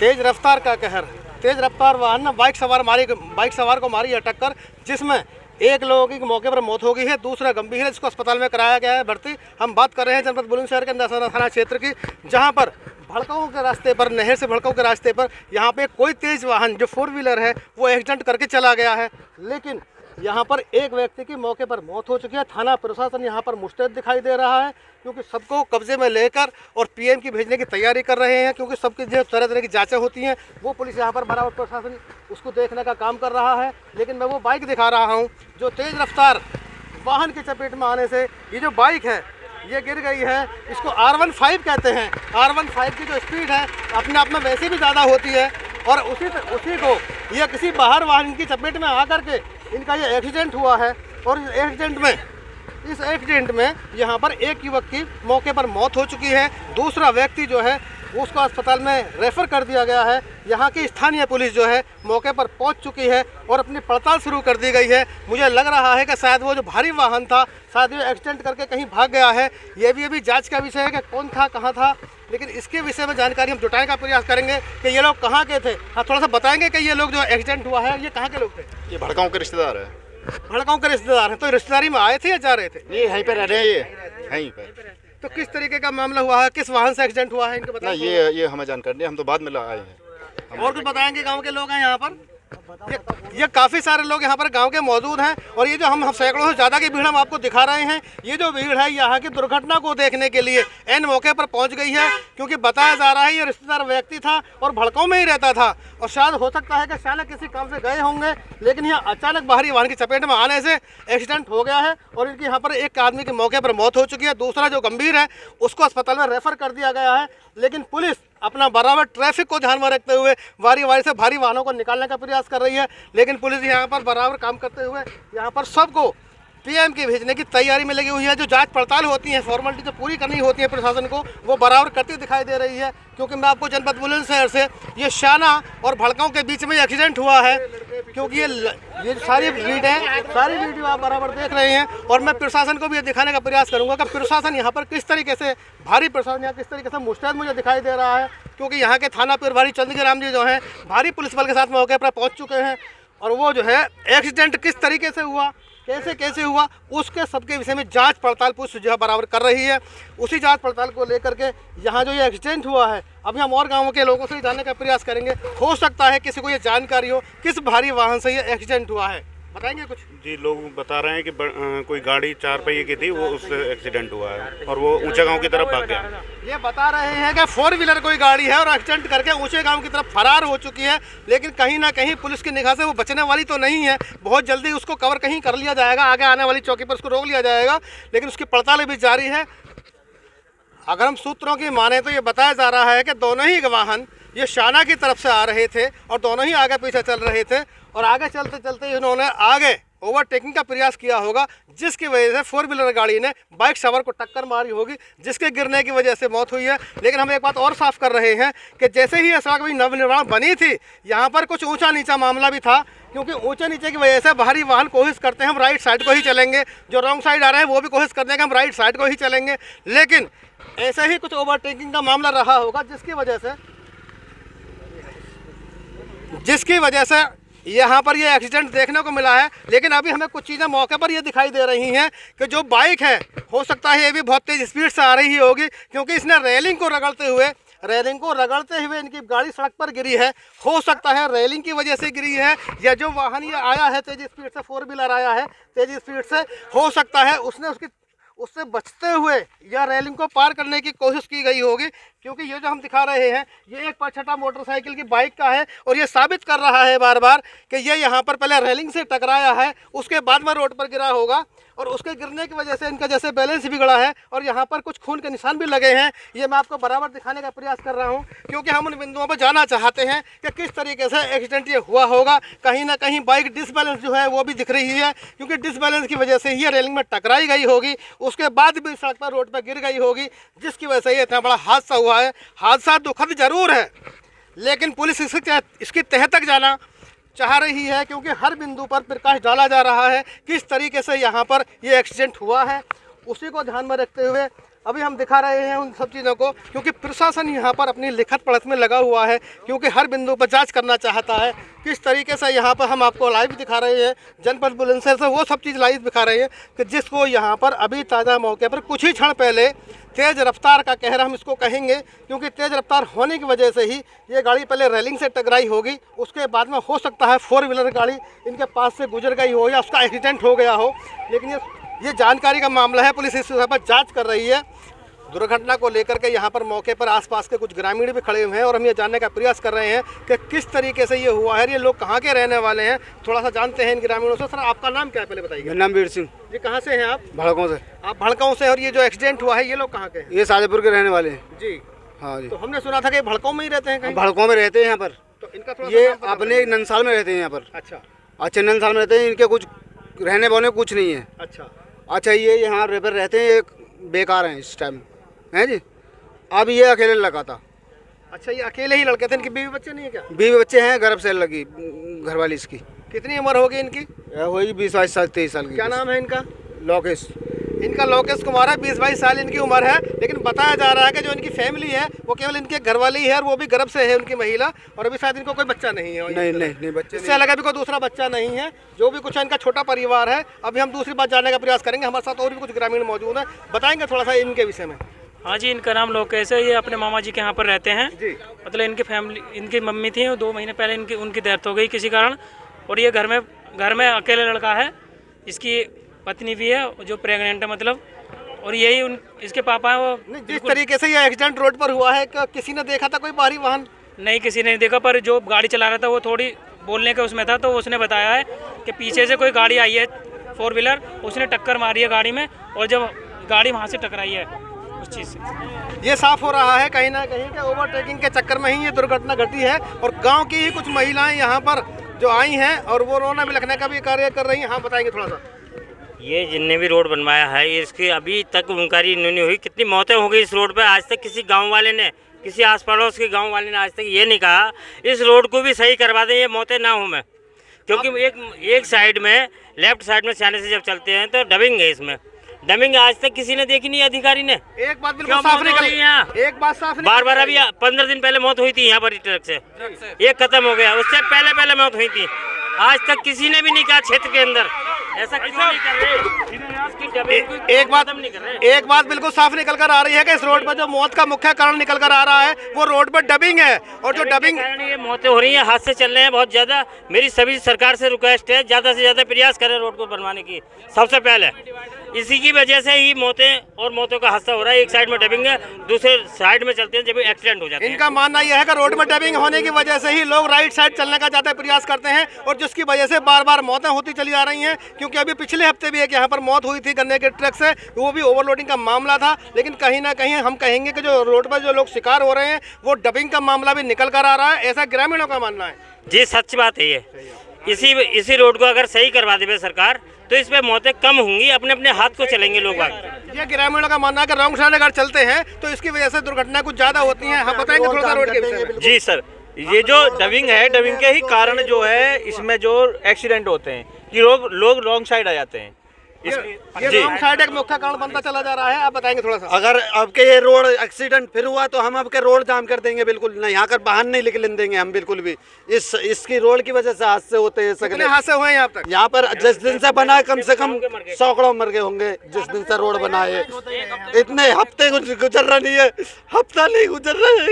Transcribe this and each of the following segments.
तेज रफ्तार का कहर। तेज रफ्तार वाहन ने बाइक सवार को मारी है टक्कर, जिसमें एक लोगों की मौके पर मौत हो गई है, दूसरा गंभीर है, जिसको अस्पताल में कराया गया है भर्ती। हम बात कर रहे हैं जनपद बुलंदशहर के नसारा थाना क्षेत्र की, जहां पर भड़काऊ के रास्ते पर, नहर से भड़काऊ के रास्ते पर यहाँ पे कोई तेज वाहन जो 4 व्हीलर है वो एक्सीडेंट करके चला गया है। लेकिन यहाँ पर एक व्यक्ति की मौके पर मौत हो चुकी है। थाना प्रशासन यहाँ पर मुस्तैद दिखाई दे रहा है, क्योंकि सबको कब्जे में लेकर और पीएम की भेजने की तैयारी कर रहे हैं, क्योंकि सबकी जो तरह तरह की जांचें होती हैं वो पुलिस यहाँ पर बराबर प्रशासन उसको देखने का काम कर रहा है। लेकिन मैं वो बाइक दिखा रहा हूँ जो तेज़ रफ्तार वाहन की चपेट में आने से ये जो बाइक है ये गिर गई है। इसको R15 कहते हैं। R15 की जो स्पीड है अपने आप में वैसे भी ज़्यादा होती है, और उसी को यह किसी बाहर वाहन की चपेट में आकर के इनका ये एक्सीडेंट हुआ है। और इस एक्सीडेंट में यहाँ पर एक युवक की मौके पर मौत हो चुकी है, दूसरा व्यक्ति जो है उसको अस्पताल में रेफ़र कर दिया गया है। यहाँ की स्थानीय पुलिस जो है मौके पर पहुँच चुकी है और अपनी पड़ताल शुरू कर दी गई है। मुझे लग रहा है कि शायद वो जो भारी वाहन था शायद वो एक्सीडेंट करके कहीं भाग गया है। ये भी अभी जांच का विषय है कि कौन था, कहाँ था, लेकिन इसके विषय में जानकारी हम जुटाने का प्रयास करेंगे कि ये लोग कहाँ के थे। हाँ, थोड़ा सा बताएंगे कि ये लोग जो एक्सीडेंट हुआ है ये कहाँ के लोग थे? ये भड़काऊ के रिश्तेदार है। भड़काऊ के रिश्तेदार हैं, तो रिश्तेदारी में आए थे या जा रहे थे? ये यहीं पे रह रहे हैं, ये यहीं पे। तो किस तरीके का मामला हुआ है, किस वाहन से एक्सीडेंट हुआ है, इनको बताएं। ये हमें जानकारी नहीं, हम तो बाद में आए हैं। और कुछ बताएंगे? गांव के लोग हैं यहाँ पर, ये काफ़ी सारे लोग यहाँ पर गांव के मौजूद हैं, और ये जो हम सैकड़ों से ज़्यादा की भीड़ हम आपको दिखा रहे हैं, ये जो भीड़ है यहाँ की दुर्घटना को देखने के लिए एन मौके पर पहुँच गई है। क्योंकि बताया जा रहा है ये रिश्तेदार व्यक्ति था और भड़काऊ में ही रहता था, और शायद हो सकता है कि शायद किसी काम से गए होंगे, लेकिन यहाँ अचानक बाहरी वाहन की चपेट में आने से एक्सीडेंट हो गया है। और इनकी यहाँ पर एक आदमी की मौके पर मौत हो चुकी है, दूसरा जो गंभीर है उसको अस्पताल में रेफ़र कर दिया गया है। लेकिन पुलिस अपना बराबर ट्रैफिक को ध्यान में रखते हुए वारी से भारी वाहनों को निकालने का प्रयास कर रही है। लेकिन पुलिस यहाँ पर बराबर काम करते हुए यहाँ पर सबको पीएम की भेजने की तैयारी में लगी हुई है। जो जांच पड़ताल होती है, फॉर्मेलिटी जो पूरी करनी होती है प्रशासन को, वो बराबर करती दिखाई दे रही है। क्योंकि मैं आपको जनपद बुलंदशहर से ये शाना और भड़काऊ के बीच में एक्सीडेंट हुआ है, क्योंकि ये सारी वीडियो आप बराबर देख रहे हैं। और मैं प्रशासन को भी ये दिखाने का प्रयास करूंगा कि प्रशासन यहाँ पर किस तरीके से, भारी प्रशासन यहाँ किस तरीके से मुस्तैद मुझे दिखाई दे रहा है। क्योंकि यहाँ के थाना प्रभारी चंद्रगिरी राम जी जो हैं भारी पुलिस बल के साथ मौके पर पहुँच चुके हैं, और वो जो है एक्सीडेंट किस तरीके से हुआ, कैसे हुआ, उसके सबके विषय में जांच पड़ताल पुलिस जो है बराबर कर रही है। उसी जांच पड़ताल को लेकर के यहाँ जो ये एक्सीडेंट हुआ है, अभी हम और गांवों के लोगों से जानने का प्रयास करेंगे। हो सकता है किसी को ये जानकारी हो किस भारी वाहन से ये एक्सीडेंट हुआ है, बताएंगे कुछ? जी, लोग बता रहे हैं कि कोई गाड़ी 4 पहिए की थी, वो उससे एक्सीडेंट हुआ है और वो ऊंचे गांव की तरफ भाग गया। ये बता रहे हैं कि 4 व्हीलर कोई गाड़ी है और एक्सीडेंट करके ऊंचे गांव की तरफ फरार हो चुकी है। लेकिन कहीं ना कहीं पुलिस की निगाह से वो बचने वाली तो नहीं है, बहुत जल्दी उसको कवर कहीं कर लिया जाएगा, आगे आने वाली चौकी पर उसको रोक लिया जाएगा। लेकिन उसकी पड़ताल भी जारी है। अगर हम सूत्रों की माने तो ये बताया जा रहा है कि दोनों ही वाहन ये शाना की तरफ से आ रहे थे और दोनों ही आगे पीछे चल रहे थे, और आगे चलते चलते इन्होंने आगे ओवरटेकिंग का प्रयास किया होगा, जिसकी वजह से 4 व्हीलर गाड़ी ने बाइक सवार को टक्कर मारी होगी, जिसके गिरने की वजह से मौत हुई है। लेकिन हम एक बात और साफ कर रहे हैं कि जैसे ही यह सड़क भी नवनिर्माण बनी थी, यहाँ पर कुछ ऊंचा नीचा मामला भी था, क्योंकि ऊंचे नीचे की वजह से बाहरी वाहन कोशिश करते हैं हम राइट साइड को ही चलेंगे, जो रॉन्ग साइड आ रहे हैं वो भी कोशिश करते हैं कि हम राइट साइड को ही चलेंगे। लेकिन ऐसे ही कुछ ओवरटेकिंग का मामला रहा होगा, जिसकी वजह से यहाँ पर ये एक्सीडेंट देखने को मिला है। लेकिन अभी हमें कुछ चीज़ें मौके पर ये दिखाई दे रही हैं कि जो बाइक है हो सकता है ये भी बहुत तेज़ स्पीड से आ रही होगी, क्योंकि इसने रेलिंग को रगड़ते हुए इनकी गाड़ी सड़क पर गिरी है। हो सकता है रेलिंग की वजह से गिरी है, या जो वाहन ये आया है तेज़ स्पीड से, 4 व्हीलर आया है तेज़ स्पीड से, हो सकता है उससे बचते हुए या रेलिंग को पार करने की कोशिश की गई होगी। क्योंकि ये जो हम दिखा रहे हैं ये एक 5 मोटरसाइकिल की बाइक का है, और ये साबित कर रहा है बार बार कि ये यहाँ पर पहले रेलिंग से टकराया है, उसके बाद में रोड पर गिरा होगा, और उसके गिरने की वजह से इनका जैसे बैलेंस बिगड़ा है, और यहाँ पर कुछ खून के निशान भी लगे हैं। ये मैं आपको बराबर दिखाने का प्रयास कर रहा हूँ, क्योंकि हम उन बिंदुओं पर जाना चाहते हैं कि किस तरीके से एक्सीडेंट ये हुआ होगा। कहीं ना कहीं बाइक डिसबैलेंस जो है वो भी दिख रही है, क्योंकि डिसबैलेंस की वजह से ही रेलिंग में टकराई गई होगी, उसके बाद भी सड़क पर रोड पर गिर गई होगी, जिसकी वजह से ये इतना बड़ा हादसा हुआ है। हादसा दुखद जरूर है, लेकिन पुलिस इसकी तह तक जाना चाह रही है, क्योंकि हर बिंदु पर प्रकाश डाला जा रहा है किस तरीके से यहाँ पर ये एक्सीडेंट हुआ है। उसी को ध्यान में रखते हुए अभी हम दिखा रहे हैं उन सब चीज़ों को, क्योंकि प्रशासन यहाँ पर अपनी लिखत पढ़त में लगा हुआ है, क्योंकि हर बिंदु पर जांच करना चाहता है। किस तरीके से यहाँ पर हम आपको लाइव दिखा रहे हैं, जनपद बुलंदशहर से वो सब चीज़ लाइव दिखा रहे हैं कि जिसको यहाँ पर अभी ताज़ा मौके पर कुछ ही क्षण पहले तेज़ रफ्तार का कहर हम इसको कहेंगे, क्योंकि तेज़ रफ्तार होने की वजह से ही ये गाड़ी पहले रेलिंग से टकराई होगी, उसके बाद में हो सकता है 4 व्हीलर गाड़ी इनके पास से गुजर गई हो या उसका एक्सीडेंट हो गया हो। लेकिन ये जानकारी का मामला है, पुलिस इस पर जांच कर रही है। दुर्घटना को लेकर के यहाँ पर मौके पर आसपास के कुछ ग्रामीण भी खड़े हुए हैं और हम ये जानने का प्रयास कर रहे हैं कि किस तरीके से ये हुआ है, ये लोग कहाँ के रहने वाले हैं, थोड़ा सा जानते हैं इन ग्रामीणों से। सर, आपका नाम क्या है पहले बताइए। मेरा नाम वीर सिंह। जी, कहाँ से हैं आप? भड़कों से। आप भड़काऊ से। और ये जो एक्सीडेंट हुआ है ये लोग कहाँ के हैं? ये शाहजहाँपुर के रहने वाले हैं जी। हाँ जी। तो हमने सुना था कि भड़काऊ में ही रहते हैं कहीं? भड़कों में रहते हैं यहाँ पर। तो इनका थोड़ा ये सा नाम बता अपने दीजिए। नंसाल में रहते हैं यहाँ पर। अच्छा अच्छा, नंसाल में रहते हैं। इनके कुछ रहने बहने कुछ नहीं है। अच्छा अच्छा, ये यहाँ रेपर रहते हैं, एक बेकार हैं इस टाइम, हैं जी। अब ये अकेले लगा था। अच्छा, ये अकेले ही लड़के थे, इनकी बीवी बच्चे नहीं है क्या? बीवी बच्चे हैं, गर्भ से लगी घरवाली इसकी। कितनी उम्र होगी इनकी? होगी 20-22 साल 23 साल की। क्या नाम है इनका? लोकेश। इनका लोकेश कुमार है, 20-22 साल इनकी उम्र है। लेकिन बताया जा रहा है कि जो इनकी फैमिली है वो केवल इनके घरवाली है और वो भी गर्भ से है उनकी महिला, और अभी शायद इनको कोई बच्चा नहीं है। नहीं बच्चे इससे अलग अभी कोई दूसरा बच्चा नहीं है। जो भी कुछ है इनका छोटा परिवार है। अभी हम दूसरी बात जानने का प्रयास करेंगे, हमारे साथ और भी कुछ ग्रामीण मौजूद हैं, बताएंगे थोड़ा सा इनके विषय में। हाँ जी, इनका नाम लोकेश है। ये अपने मामा जी के यहाँ पर रहते हैं जी। मतलब इनकी फैमिली, इनकी मम्मी थी, 2 महीने पहले उनकी डेथ हो गई किसी कारण, और ये घर में अकेले लड़का है। इसकी पत्नी भी है जो प्रेग्नेंट है मतलब, और यही इसके पापा है वो। नहीं, जिस तरीके से ये एक्सीडेंट रोड पर हुआ है, किसी ने देखा था कोई बाहरी वाहन? नहीं, किसी ने नहीं देखा, पर जो गाड़ी चला रहा था वो थोड़ी बोलने के उसमें था, तो उसने बताया है कि पीछे से कोई गाड़ी आई है 4 व्हीलर, उसने टक्कर मारी है गाड़ी में, और जब गाड़ी वहाँ से टकराई है उस चीज़ से। ये साफ हो रहा है कहीं ना कहीं कि ओवरटेकिंग के चक्कर में ही ये दुर्घटना घटी है, और गांव की ही कुछ महिलाएं यहाँ पर जो आई हैं और वो रोना भी लिखने का भी कार्य कर रही हैं। हाँ, बताएंगे थोड़ा सा। ये जिनने भी रोड बनवाया है इसकी अभी तक उनकारी नहीं हुई। कितनी मौतें हो गई इस रोड पे, आज तक किसी गांव वाले ने, किसी आस पड़ोस के गांव वाले ने आज तक ये नहीं कहा इस रोड को भी सही करवा दें, ये मौतें ना हो में। क्योंकि एक साइड में, लेफ्ट साइड में सियाने से जब चलते हैं तो डबिंग है, इसमें डबिंग आज तक किसी ने देखी नहीं अधिकारी ने। एक बात बिल्कुल साफ निकल गई, एक बात साफ बार बार अभी 15 दिन पहले मौत हुई थी यहाँ पर ट्रक से, एक खत्म हो गया, उससे पहले मौत हुई थी। आज तक किसी ने भी नहीं कहा क्षेत्र के अंदर ऐसा क्यों नहीं कर रहे। एक बात बिल्कुल साफ निकल कर आ रही है कि इस रोड पर जो मौत का मुख्य कारण निकल कर आ रहा है वो रोड पर डबिंग है, और जो डबिंग ये मौतें हो रही हैं, हादसे चल रहे हैं बहुत ज्यादा। मेरी सभी सरकार से रिक्वेस्ट है, ज्यादा से ज्यादा प्रयास करें रोड को बनवाने की। सबसे पहले इसी की वजह से ही मौतों का हादसा हो रहा है। एक साइड में डबिंग है, दूसरे साइड में चलते हैं जब एक्सीडेंट हो जाते हैं। इनका मानना यह है कि रोड में डबिंग होने की वजह से ही लोग राइट साइड चलने का ज्यादा प्रयास करते हैं, और जिसकी वजह से बार बार मौतें होती चली जा रही हैं। क्योंकि अभी पिछले हफ्ते भी एक यहाँ पर मौत हुई थी गन्ने के ट्रक से, वो भी ओवरलोडिंग का मामला था। लेकिन कहीं ना कहीं हम कहेंगे कि जो रोड पर जो लोग शिकार हो रहे हैं वो डबिंग का मामला भी निकल कर आ रहा है, ऐसा ग्रामीणों का मानना है। जी, सच बात है ये। इसी रोड को अगर सही करवा दे सरकार तो इसमें मौतें कम होंगी, अपने अपने हाथ को चलेंगे लोग। ये ग्रामीणों का मानना है कि रॉन्ग साइड अगर चलते हैं तो इसकी वजह से दुर्घटना कुछ ज्यादा होती हैं। हम बताएंगे थोड़ा सा रोड के विषय में। जी सर, ये जो डबिंग है, डबिंग के ही कारण जो है इसमें जो एक्सीडेंट होते हैं, कि लोग रॉन्ग साइड आ जाते हैं। ये रॉन्ग साइड एक मुख्य कारण बनता चला जा रहा है, आप बताएंगे थोड़ा सा। अगर अब के ये रोड एक्सीडेंट फिर हुआ तो हम अब के रोड जाम कर देंगे, बिल्कुल नहीं, यहाँ कर बाहर नहीं निकलने देंगे हम बिल्कुल भी। इसकी रोड की वजह से हादसे होते हैं। कितने हादसे हुए हैं यहाँ तक? यहाँ पर जिस दिन से बना है कम से कम 100 मर गए होंगे जिस दिन से रोड बना है। इतने हफ्ते गुजर रहा नहीं है, हफ्ता नहीं गुजर रहा है,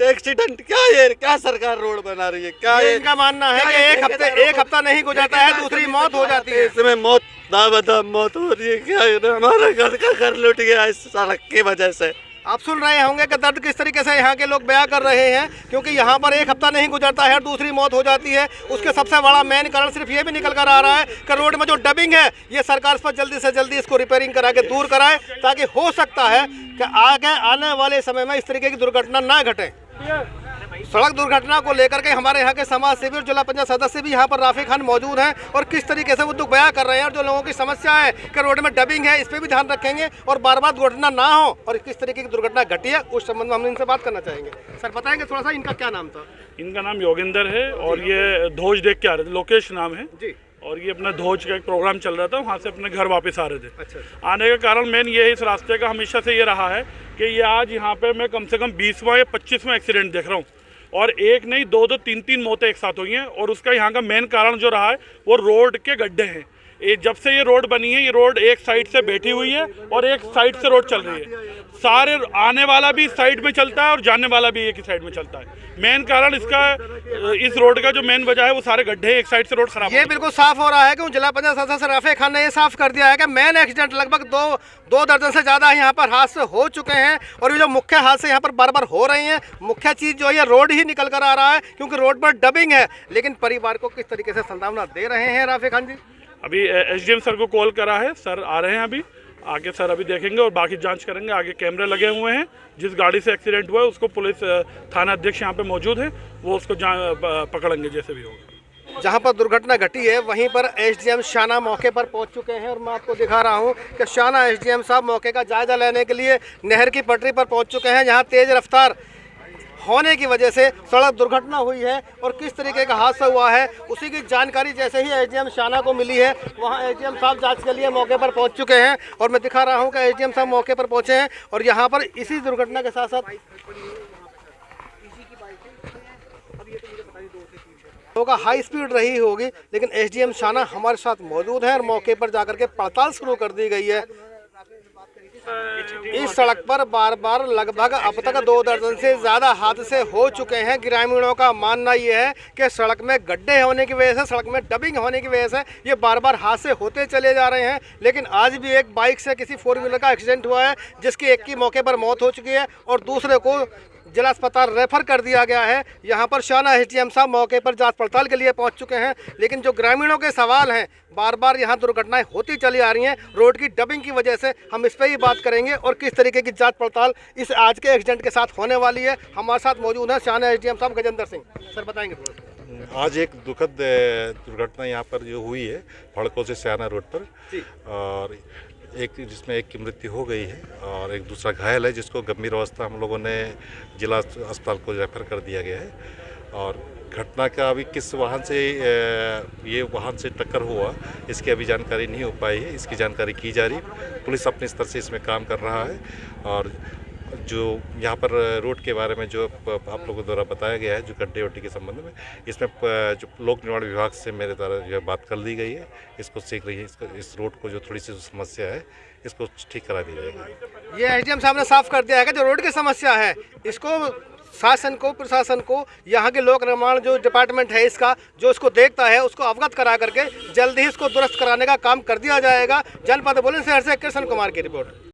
एक्सीडेंट क्या है? क्या सरकार रोड बना रही है? क्या है? इनका मानना है कि एक हफ्ता नहीं गुजरता है दूसरी मौत हो जाती है। इसमें मौत हो रही है। क्या है? हमारा घर का घर लुट गया इस सड़क की वजह से। आप सुन रहे होंगे कि दर्द किस तरीके से यहाँ के लोग बयां कर रहे हैं, क्योंकि यहाँ पर एक हफ्ता नहीं गुजरता है और दूसरी मौत हो जाती है। उसके सबसे बड़ा मेन कारण सिर्फ ये भी निकल कर आ रहा है कि रोड में जो डबिंग है ये सरकार इस पर जल्दी से जल्दी इसको रिपेयरिंग करा के दूर कराए, ताकि हो सकता है कि आगे आने वाले समय में इस तरीके की दुर्घटना ना घटे। सड़क दुर्घटना को लेकर के हमारे यहाँ के समाज सेवी और जिला पंचायत सदस्य भी यहाँ पर राफी खान मौजूद हैं, और किस तरीके से वो दुख बयां कर रहे हैं। और जो लोगों की समस्या है कि रोड में डबिंग है, इस पर भी ध्यान रखेंगे और बार बार दुर्घटना ना हो, और किस तरीके की दुर्घटना घटी है उस संबंध में हम इनसे बात करना चाहेंगे। सर, बताएंगे थोड़ा सा इनका क्या नाम था? इनका नाम योगेंद्र है और ये धोज देख के आ रहे थे, लोकेश नाम है जी। और ये अपना ध्वज का एक प्रोग्राम चल रहा था, वहाँ से अपने घर वापस आ रहे थे। आने का कारण मेन ये है, इस रास्ते का हमेशा से ये रहा है कि ये आज यहाँ पे मैं कम से कम 20वां या 25वां एक्सीडेंट देख रहा हूँ, और एक नहीं दो तीन मौतें एक साथ हुई हैं। और उसका यहाँ का मेन कारण जो रहा है वो रोड के गड्ढे हैं। जब से ये रोड बनी है, ये रोड एक साइड से बैठी हुई है और एक साइड से रोड चल रही है। सारे आने वाला भी इस साइड में चलता है और जाने वाला भी एक ही साइड में चलता है। मेन कारण इसका, इस रोड का जो मेन वजह है वो सारे गड्ढे, एक साइड से रोड खराब। ये बिल्कुल साफ हो रहा है कि जिला पंचायत सदस्य राफे खान ने ये साफ कर दिया है कि मेन एक्सीडेंट लगभग दो दर्जन से ज़्यादा यहाँ पर हादसे हो चुके हैं। और ये जो मुख्य हादसे यहाँ पर बार बार हो रहे हैं, मुख्य चीज़ जो है रोड ही निकल कर आ रहा है, क्योंकि रोड पर डबिंग है। लेकिन परिवार को किस तरीके से संभावना दे रहे हैं राफे खान जी? अभी एसडीएम सर को कॉल करा है, सर आ रहे हैं अभी, आगे सर अभी देखेंगे और बाकी जांच करेंगे। आगे कैमरे लगे हुए हैं, जिस गाड़ी से एक्सीडेंट हुआ है उसको पुलिस थाना अध्यक्ष यहाँ पे मौजूद है, वो उसको पकड़ेंगे जैसे भी होगा। जहाँ पर दुर्घटना घटी है वहीं पर एसडीएम शाना मौके पर पहुँच चुके हैं, और मैं आपको दिखा रहा हूँ कि शाना एसडीएम साहब मौके का जायजा लेने के लिए नहर की पटरी पर पहुँच चुके हैं, जहाँ तेज़ रफ्तार होने की वजह से सड़क दुर्घटना हुई है। और किस तरीके का हादसा हुआ है उसी की जानकारी जैसे ही एसडीएम शाना को मिली है, वहां एसडीएम साहब जांच के लिए मौके पर पहुंच चुके हैं। और मैं दिखा रहा हूं कि एसडीएम साहब मौके पर पहुंचे हैं, और यहां पर इसी दुर्घटना के साथ साथ होगा हाई स्पीड रही होगी, लेकिन एसडीएम शाना हमारे साथ मौजूद है और मौके पर जाकर के पड़ताल शुरू कर दी गई है। इस सड़क पर बार बार लगभग अब तक 2 दर्जन से ज़्यादा हादसे हो चुके हैं। ग्रामीणों का मानना ये है कि सड़क में गड्ढे होने की वजह से, सड़क में डबिंग होने की वजह से ये बार बार हादसे होते चले जा रहे हैं। लेकिन आज भी एक बाइक से किसी 4 व्हीलर का एक्सीडेंट हुआ है, जिसकी एक की मौके पर मौत हो चुकी है और दूसरे को जिला अस्पताल रेफर कर दिया गया है। यहाँ पर शाना एसडीएम साहब मौके पर जांच पड़ताल के लिए पहुँच चुके हैं। लेकिन जो ग्रामीणों के सवाल हैं, बार बार यहाँ दुर्घटनाएं होती चली आ रही हैं रोड की डबिंग की वजह से। हम इस पर ही बात करेंगे और किस तरीके की जांच पड़ताल इस आज के एक्सीडेंट के साथ होने वाली है। हमारे साथ मौजूद है शाना एसडीएम साहब गजेंद्र सिंह, सर बताएंगे थोड़ा। आज एक दुखद दुर्घटना यहाँ पर जो हुई है फड़कों से शाना रोड पर, और जिसमें एक की मृत्यु हो गई है और एक दूसरा घायल है, जिसको गंभीर अवस्था हम लोगों ने जिला अस्पताल को रेफर कर दिया गया है। और घटना का अभी किस वाहन से ये वाहन से टक्कर हुआ इसकी अभी जानकारी नहीं हो पाई है, इसकी जानकारी की जा रही। पुलिस अपने स्तर से इसमें काम कर रहा है। और जो यहाँ पर रोड के बारे में जो आप लोगों द्वारा बताया गया है, जो गड्ढे वड्ढे के संबंध में, इसमें जो लोक निर्माण विभाग से मेरे द्वारा जो बात कर दी गई है, इसको सीख रही है। इस रोड को जो थोड़ी सी समस्या है इसको ठीक करा दी जाएगी। ये एसडीएम साहब ने साफ कर दिया है कि जो रोड की समस्या है इसको शासन को, प्रशासन को, यहाँ के लोक निर्माण जो डिपार्टमेंट है इसका, जो इसको देखता है उसको अवगत करा करके जल्द ही इसको दुरुस्त कराने का काम कर दिया जाएगा। जनपद बुलंदशहर से कृष्ण कुमार की रिपोर्ट।